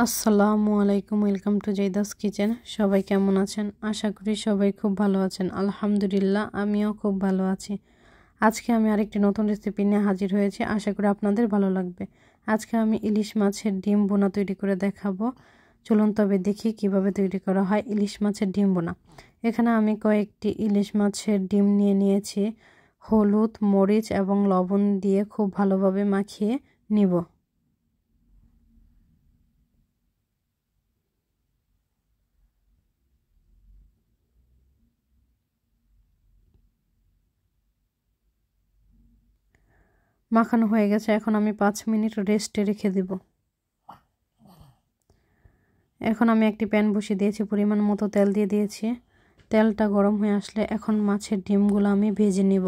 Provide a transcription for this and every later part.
আসসালামু আলাইকুম, welcome to জাইদাস kitchen. সবাই কেমন আছেন? আশা করি সবাই খুব ভালো আছেন। আলহামদুলিল্লাহ, আমিও খুব ভালো আছি। আজকে আমি আরেকটি নতুন রেসিপি নিয়ে হাজির হয়েছি, আশা করি আপনাদের ভালো লাগবে। আজকে আমি ইলিশ মাছের ডিম বোনা তৈরি করে দেখাবো। চলুন তবে দেখি কিভাবে তৈরি করা হয় ইলিশ মাছের ডিম বোনা। এখানে আমি কয়েকটি ইলিশ মাছের ডিম নিয়ে নিয়েছি। হলুদ, মরিচ এবং লবণ দিয়ে খুব ভালোভাবে মাখিয়ে নিব। মাখানো হয়ে গেছে, এখন আমি 5 মিনিট রেস্টে রেখে দেব। এখন আমি একটি প্যান বসিয়ে দিয়েছি, পরিমাণ মতো তেল দিয়ে দিয়েছি। তেলটা গরম হয়ে আসলে এখন মাছের ডিমগুলো আমি ভেজে নিব।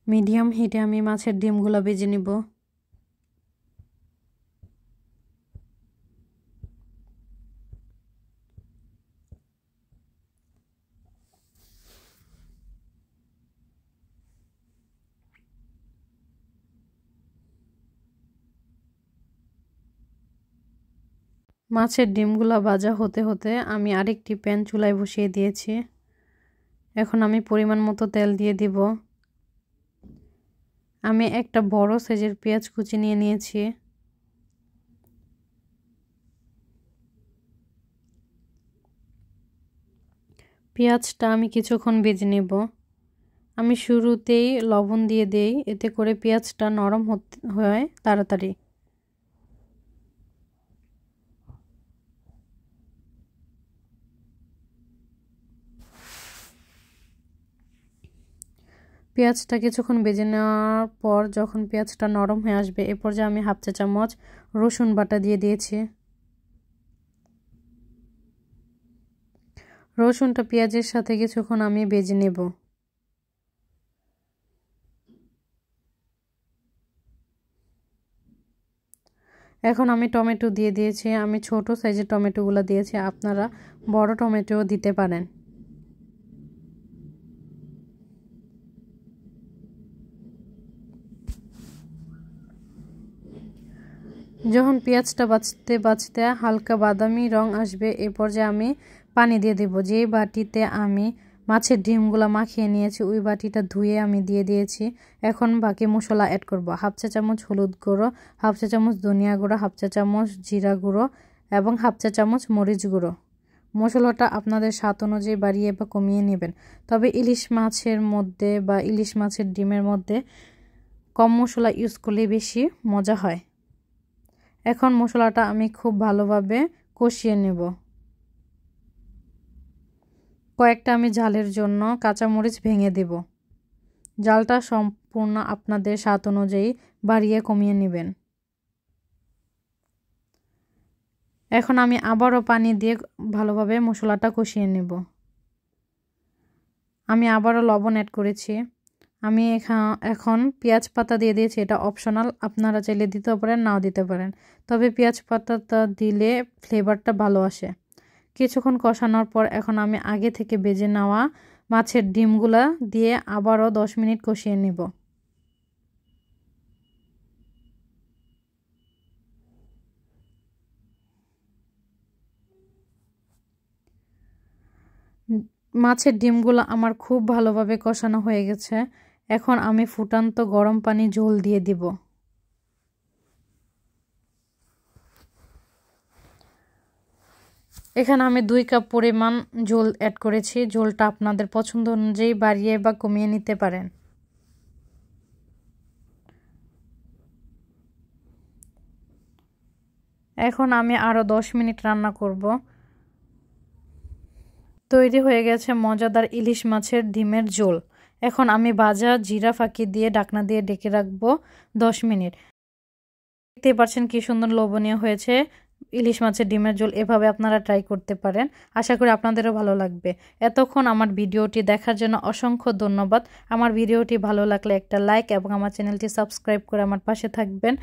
মিডিয়াম হিটে আমি মাছের ডিমগুলো ভেজে নিব। মাছের ডিমগুলো ভাজা হতে হতে আমি আরেকটি প্যান চুলায় বসিয়ে দিয়েছি। এখন আমি পরিমাণ মতো তেল দিয়ে দিব। আমি একটা বড় সাইজের পেঁয়াজ কুচি নিয়ে নিয়েছি। পেঁয়াজটা আমি কিছুক্ষণ ভেজে নেব। আমি শুরুতেই লবণ দিয়ে দেই, এতে করে পেঁয়াজটা নরম হয় তাড়াতাড়ি। পেঁয়াজটা কিছুক্ষণ ভেজে নেওয়ার পর যখন পেঁয়াজটা নরম হয়ে আসবে, এ পর্যায়ে আমি হাফ চা চামচ রসুন বাটা দিয়ে দিয়েছি। রসুনটা পেঁয়াজের সাথে কিছুক্ষণ আমি ভেজে নেব। এখন আমি টমেটো দিয়ে দিয়েছি। আমি ছোট সাইজের টমেটোগুলো দিয়েছি, আপনারা বড় টমেটোও দিতে পারেন। যখন পেঁয়াজটা বাজতে হালকা বাদামি রং আসবে, এ পর্যায়ে আমি পানি দিয়ে দেব। যেই বাটিতে আমি মাছের ডিমগুলো মাখিয়ে নিয়েছি ওই বাটিটা ধুয়ে আমি দিয়ে দিয়েছি। এখন বাকি মশলা অ্যাড করব। হাফ চা চামচ হলুদ গুঁড়ো, হাফ চা চামচ ধনিয়া গুঁড়ো, হাফ চা চামচ জিরা গুঁড়ো এবং হাফ চা চামচ মরিচ গুঁড়ো। মশলাটা আপনাদের স্বাদ অনুযায়ী বাড়িয়ে বা কমিয়ে নেবেন। তবে ইলিশ মাছের মধ্যে বা ইলিশ মাছের ডিমের মধ্যে কম মশলা ইউজ করলে বেশি মজা হয়। এখন মশলাটা আমি খুব ভালোভাবে কষিয়ে নেব। কয়েকটা আমি ঝালের জন্য কাঁচামরিচ ভেঙে দেব। ঝালটা সম্পূর্ণ আপনাদের স্বাদ অনুযায়ী বাড়িয়ে কমিয়ে নেবেন। এখন আমি আবারও পানি দিয়ে ভালোভাবে মশলাটা কষিয়ে নেব। আমি আবারও লবণ অ্যাড করেছি। আমি এখন পেঁয়াজ পাতা দিয়ে দিয়েছি, এটা অপশনাল, আপনারা চাইলে দিতেও পারেন নাও দিতে পারেন, তবে পেঁয়াজ পাতাটা দিলে ফ্লেভারটা ভালো আসে। কিছুক্ষণ কষানোর পর এখন আমি আগে থেকে ভেজে নেওয়া মাছের ডিমগুলা দিয়ে আবারও 10 মিনিট কষিয়ে নেব। মাছের ডিমগুলো আমার খুব ভালোভাবে কষানো হয়ে গেছে। এখন আমি ফুটান্ত গরম পানি ঝোল দিয়ে দিব। এখানে আমি 2 কাপ পরিমাণ ঝোল অ্যাড করেছি। ঝোলটা আপনাদের পছন্দ অনুযায়ী বাড়িয়ে বা কমিয়ে নিতে পারেন। এখন আমি আরও 10 মিনিট রান্না করব। তৈরি হয়ে গেছে মজাদার ইলিশ মাছের ডিমের ঝোল। এখন আমি ভাজা জিরা ফাঁকি দিয়ে ঢাকনা দিয়ে ঢেকে রাখবো 10 মিনিট। দেখতে পাচ্ছেন কি সুন্দর লোভনীয় হয়েছে। ইলিশ মাছের ডিমের ঝোল এভাবে আপনারা ট্রাই করতে পারেন। আশা করি আপনাদেরও ভালো লাগবে। এতক্ষণ আমার ভিডিওটি দেখার জন্য অসংখ্য ধন্যবাদ। আমার ভিডিওটি ভালো লাগলে একটা লাইক এবং আমার চ্যানেলটি সাবস্ক্রাইব করে আমার পাশে থাকবেন।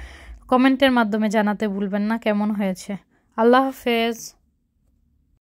কমেন্টের মাধ্যমে জানাতে ভুলবেন না কেমন হয়েছে। আল্লাহ হাফেজ।